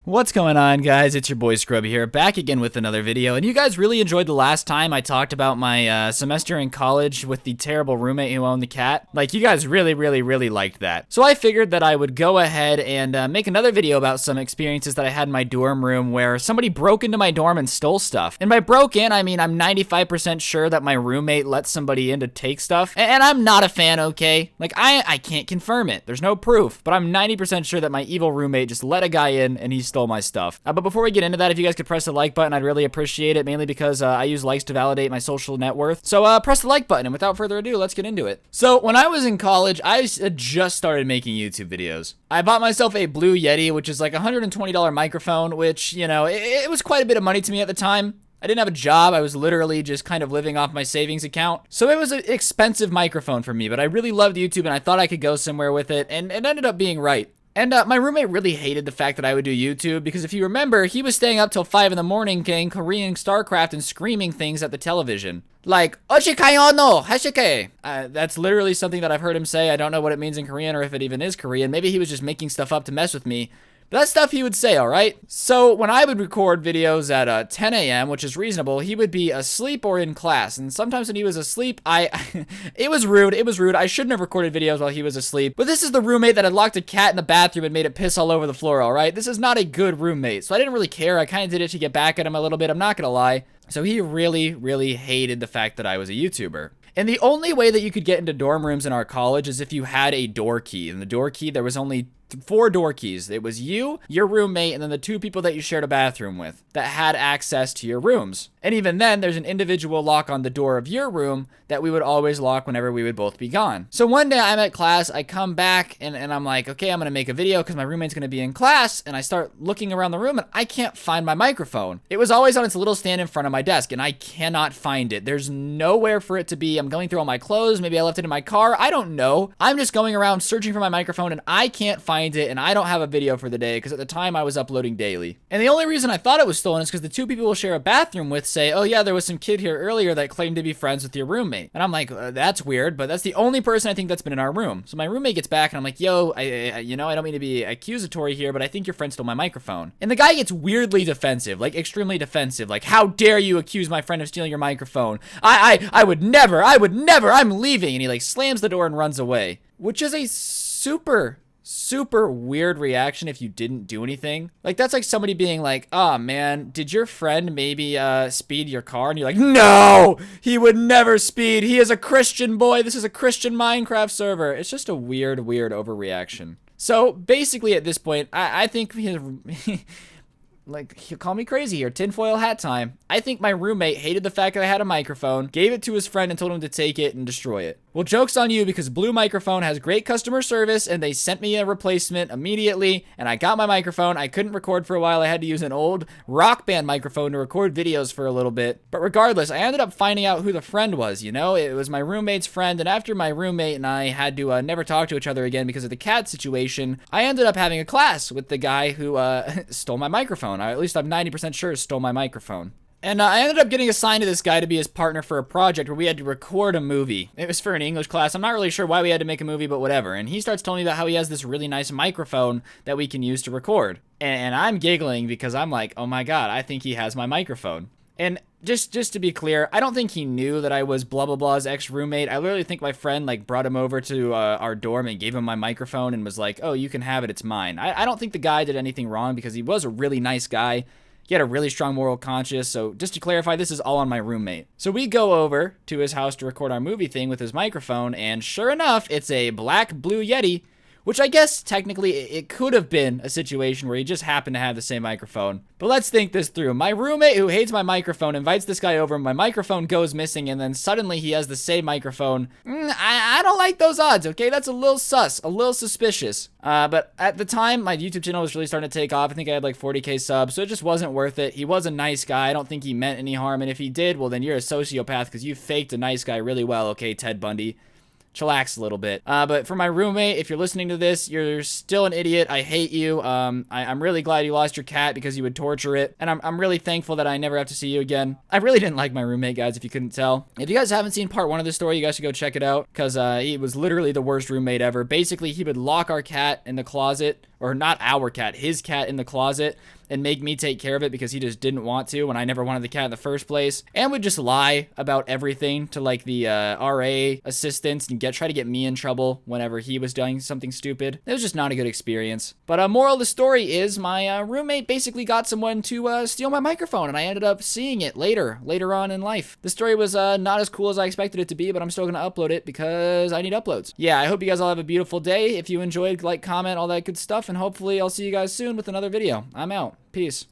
What's going on, guys? It's your boy Scrubby here, back again with another video. And you guys really enjoyed the last time I talked about my semester in college with the terrible roommate who owned the cat. Like, you guys really liked that. So I figured that I would go ahead and make another video about some experiences that I had in my dorm room where somebody broke into my dorm and stole stuff. And by broke in, I mean I'm 95% sure that my roommate let somebody in to take stuff. And I'm not a fan, okay? Like, I can't confirm it. There's no proof. But I'm 90% sure that my evil roommate just let a guy in and he stole my stuff. But before we get into that, if you guys could press the like button, I'd really appreciate it, mainly because I use likes to validate my social net worth. So press the like button, and without further ado, let's get into it. So when I was in college, I just started making YouTube videos. I bought myself a Blue Yeti, which is like a $120 microphone, which, you know, it was quite a bit of money to me at the time. I didn't have a job. I was literally just kind of living off my savings account. So it was an expensive microphone for me, but I really loved YouTube and I thought I could go somewhere with it, and it ended up being right. And my roommate really hated the fact that I would do YouTube because if you remember, he was staying up till 5 in the morning playing Korean StarCraft and screaming things at the television. Like, Oshikayo no hashike. That's literally something that I've heard him say. I don't know what it means in Korean or if it even is Korean. Maybe he was just making stuff up to mess with me. But that's stuff he would say, alright? So when I would record videos at 10 a.m., which is reasonable, he would be asleep or in class. And sometimes when he was asleep, it was rude. It was rude. I shouldn't have recorded videos while he was asleep. But this is the roommate that had locked a cat in the bathroom and made it piss all over the floor, alright? This is not a good roommate. So I didn't really care. I kind of did it to get back at him a little bit. I'm not gonna lie. So he really hated the fact that I was a YouTuber. And the only way that you could get into dorm rooms in our college is if you had a door key. And the door key, there was only 4 door keys. It was you, your roommate, and then the 2 people that you shared a bathroom with that had access to your rooms. And even then, there's an individual lock on the door of your room that we would always lock whenever we would both be gone. So one day I'm at class, I come back, and I'm like, okay, I'm gonna make a video because my roommate's gonna be in class, and I start looking around the room, and I can't find my microphone. It was always on its little stand in front of my desk, and I cannot find it. There's nowhere for it to be. I'm going through all my clothes, maybe I left it in my car, I don't know. I'm just going around searching for my microphone, and I can't find it, and I don't have a video for the day because at the time I was uploading daily. And the only reason I thought it was stolen is because the 2 people we'll share a bathroom with say, oh yeah, there was some kid here earlier that claimed to be friends with your roommate. And I'm like, that's weird, but that's the only person I think that's been in our room. So my roommate gets back and I'm like, yo, I don't mean to be accusatory here, but I think your friend stole my microphone. And the guy gets weirdly defensive, like extremely defensive, like, how dare you accuse my friend of stealing your microphone? I would never, I'm leaving. And he like slams the door and runs away, which is a super weird reaction if you didn't do anything. Like, that's like somebody being like, oh man, did your friend maybe speed your car? And you're like, no, he would never speed. He is a Christian boy. This is a Christian Minecraft server. It's just a weird overreaction. So basically at this point, I think like, he'll call me crazy here, tinfoil hat time. I think my roommate hated the fact that I had a microphone, gave it to his friend and told him to take it and destroy it. Well, joke's on you because Blue Microphone has great customer service and they sent me a replacement immediately and I got my microphone. I couldn't record for a while. I had to use an old Rock Band microphone to record videos for a little bit. But regardless, I ended up finding out who the friend was, you know? It was my roommate's friend, and after my roommate and I had to never talk to each other again because of the cat situation, I ended up having a class with the guy who stole my microphone. At least I'm 90% sure stole my microphone. And I ended up getting assigned to this guy to be his partner for a project where we had to record a movie. It was for an English class. I'm not really sure why we had to make a movie, but whatever. And he starts telling me about how he has this really nice microphone that we can use to record. And I'm giggling because I'm like, oh my god, I think he has my microphone. And just to be clear, I don't think he knew that I was blah blah blah's ex-roommate. I literally think my friend like brought him over to our dorm and gave him my microphone and was like, oh, you can have it, it's mine. I don't think the guy did anything wrong because he was a really nice guy. He had a really strong moral conscience, so just to clarify, this is all on my roommate. So we go over to his house to record our movie thing with his microphone, and sure enough, it's a black Blue Yeti, which I guess technically it could have been a situation where he just happened to have the same microphone. But let's think this through. My roommate who hates my microphone invites this guy over, my microphone goes missing, and then suddenly he has the same microphone. I don't like those odds, okay? That's a little sus, a little suspicious. But at the time, my YouTube channel was really starting to take off. I think I had like 40k subs, so it just wasn't worth it. He was a nice guy. I don't think he meant any harm, and if he did, well then you're a sociopath because you faked a nice guy really well, okay, Ted Bundy? Chillax a little bit. But for my roommate, if you're listening to this, you're still an idiot. I hate you. I'm really glad you lost your cat because you would torture it. And I'm really thankful that I never have to see you again. I really didn't like my roommate, guys, if you couldn't tell. If you guys haven't seen part 1 of this story, you guys should go check it out because he was literally the worst roommate ever. Basically, he would lock our cat in the closet, or not our cat, his cat in the closet, and make me take care of it because he just didn't want to when I never wanted the cat in the first place, and would just lie about everything to like the RA assistants and try to get me in trouble whenever he was doing something stupid. It was just not a good experience. But moral of the story is my roommate basically got someone to steal my microphone, and I ended up seeing it later on in life. The story was not as cool as I expected it to be, but I'm still gonna upload it because I need uploads. Yeah, I hope you guys all have a beautiful day. If you enjoyed, like, comment, all that good stuff, and hopefully I'll see you guys soon with another video. I'm out. Peace.